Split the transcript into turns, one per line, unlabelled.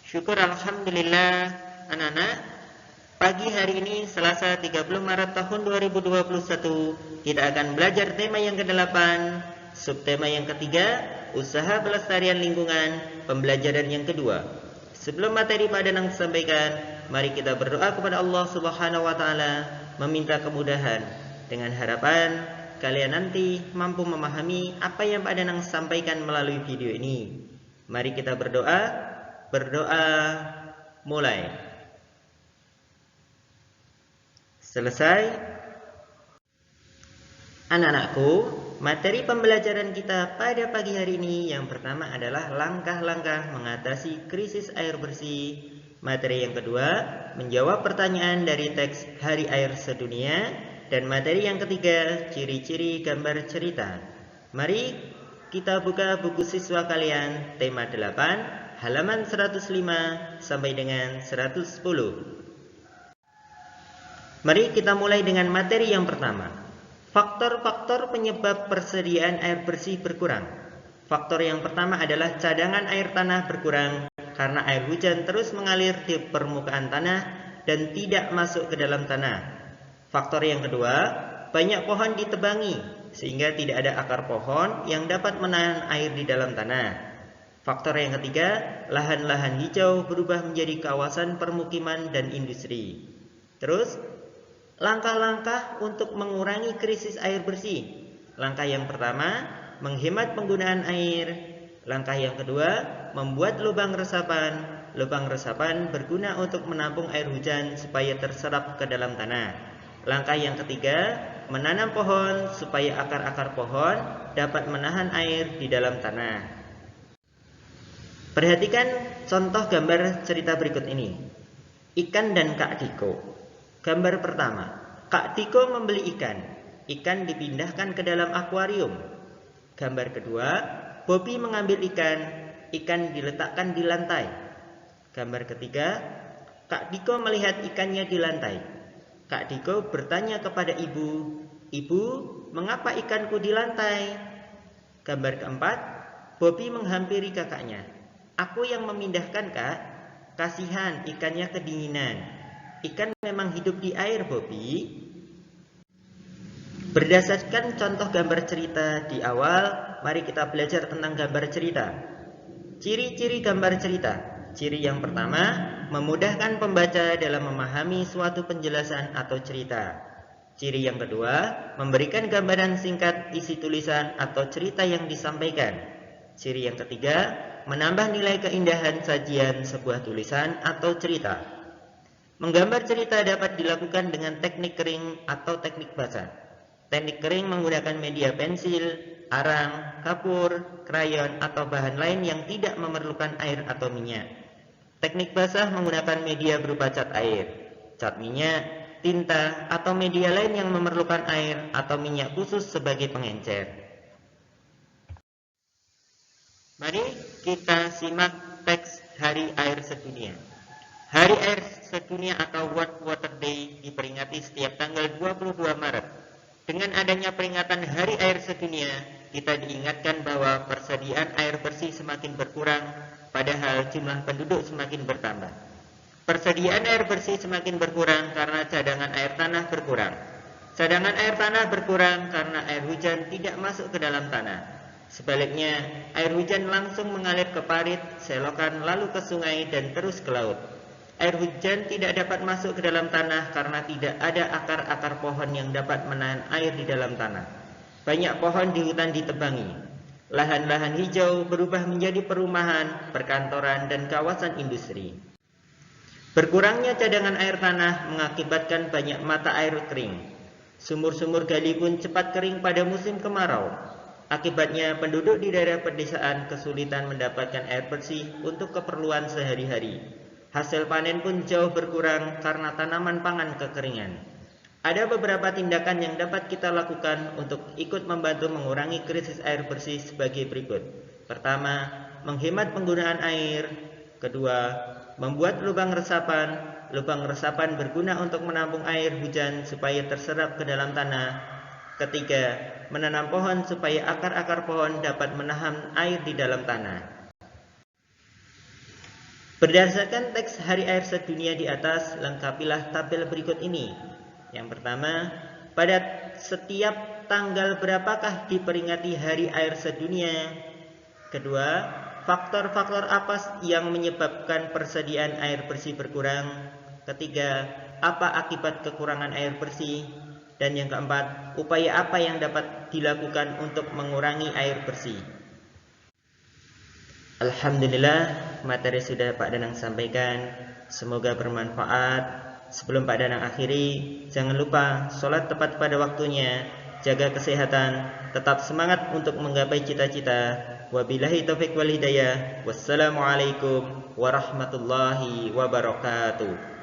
Syukur alhamdulillah anak-anak. Pagi hari ini Selasa 30 Maret tahun 2021 kita akan belajar tema yang ke-8, subtema yang ketiga, usaha pelestarian lingkungan, pembelajaran yang kedua. Sebelum materi pada yang disampaikan, mari kita berdoa kepada Allah Subhanahu wa taala meminta kemudahan dengan harapan kalian nanti mampu memahami apa yang Pak Danang sampaikan melalui video ini. Mari kita berdoa. Berdoa mulai. Selesai. Anak-anakku, materi pembelajaran kita pada pagi hari ini yang pertama adalah langkah-langkah mengatasi krisis air bersih. Materi yang kedua, menjawab pertanyaan dari teks Hari Air Sedunia. Dan materi yang ketiga, ciri-ciri gambar cerita. Mari kita buka buku siswa kalian, tema 8, halaman 105 sampai dengan 110. Mari kita mulai dengan materi yang pertama. Faktor-faktor penyebab persediaan air bersih berkurang. Faktor yang pertama adalah cadangan air tanah berkurang karena air hujan terus mengalir di permukaan tanah dan tidak masuk ke dalam tanah. Faktor yang kedua, banyak pohon ditebangi sehingga tidak ada akar pohon yang dapat menahan air di dalam tanah. Faktor yang ketiga, lahan-lahan hijau berubah menjadi kawasan permukiman dan industri. Terus, langkah-langkah untuk mengurangi krisis air bersih. Langkah yang pertama, menghemat penggunaan air. Langkah yang kedua, membuat lubang resapan. Lubang resapan berguna untuk menampung air hujan supaya terserap ke dalam tanah. Langkah yang ketiga, menanam pohon supaya akar-akar pohon dapat menahan air di dalam tanah. Perhatikan contoh gambar cerita berikut ini. Ikan dan Kak Diko. Gambar pertama, Kak Diko membeli ikan. Ikan dipindahkan ke dalam akuarium. Gambar kedua, Bobby mengambil ikan. Ikan diletakkan di lantai. Gambar ketiga, Kak Diko melihat ikannya di lantai. Kak Diko bertanya kepada ibu, "Ibu, mengapa ikanku di lantai?" Gambar keempat, Bobby menghampiri kakaknya. "Aku yang memindahkan, Kak. Kasihan, ikannya kedinginan. Ikan memang hidup di air, Bobby." Berdasarkan contoh gambar cerita di awal, mari kita belajar tentang gambar cerita. Ciri-ciri gambar cerita. Ciri yang pertama, memudahkan pembaca dalam memahami suatu penjelasan atau cerita. Ciri yang kedua, memberikan gambaran singkat isi tulisan atau cerita yang disampaikan. Ciri yang ketiga, menambah nilai keindahan sajian sebuah tulisan atau cerita. Menggambar cerita dapat dilakukan dengan teknik kering atau teknik basah. Teknik kering menggunakan media pensil, arang, kapur, krayon, atau bahan lain yang tidak memerlukan air atau minyak. Teknik basah menggunakan media berupa cat air, cat minyak, tinta, atau media lain yang memerlukan air atau minyak khusus sebagai pengencer. Mari kita simak teks Hari Air Sedunia. Hari Air Sedunia atau World Water Day diperingati setiap tanggal 22 Maret. Dengan adanya peringatan Hari Air Sedunia, kita diingatkan bahwa persediaan air bersih semakin berkurang, padahal jumlah penduduk semakin bertambah. Persediaan air bersih semakin berkurang karena cadangan air tanah berkurang. Cadangan air tanah berkurang karena air hujan tidak masuk ke dalam tanah. Sebaliknya, air hujan langsung mengalir ke parit, selokan, lalu ke sungai, dan terus ke laut. Air hujan tidak dapat masuk ke dalam tanah karena tidak ada akar-akar pohon yang dapat menahan air di dalam tanah. Banyak pohon di hutan ditebangi. Lahan-lahan hijau berubah menjadi perumahan, perkantoran, dan kawasan industri. Berkurangnya cadangan air tanah mengakibatkan banyak mata air kering. Sumur-sumur gali pun cepat kering pada musim kemarau. Akibatnya, penduduk di daerah pedesaan kesulitan mendapatkan air bersih untuk keperluan sehari-hari. Hasil panen pun jauh berkurang karena tanaman pangan kekeringan. Ada beberapa tindakan yang dapat kita lakukan untuk ikut membantu mengurangi krisis air bersih sebagai berikut. Pertama, menghemat penggunaan air. Kedua, membuat lubang resapan. Lubang resapan berguna untuk menampung air hujan supaya terserap ke dalam tanah. Ketiga, menanam pohon supaya akar-akar pohon dapat menahan air di dalam tanah. Berdasarkan teks Hari Air Sedunia di atas, lengkapilah tabel berikut ini. Yang pertama, pada setiap tanggal berapakah diperingati Hari Air Sedunia? Kedua, faktor-faktor apa yang menyebabkan persediaan air bersih berkurang? Ketiga, apa akibat kekurangan air bersih? Dan yang keempat, upaya apa yang dapat dilakukan untuk mengurangi air bersih? Alhamdulillah, materi sudah Pak Danang sampaikan. Semoga bermanfaat. Sebelum Pak Danang akhiri, jangan lupa sholat tepat pada waktunya, jaga kesehatan, tetap semangat untuk menggapai cita-cita. Wabillahi taufiq wal hidayah. Wassalamualaikum warahmatullahi wabarakatuh.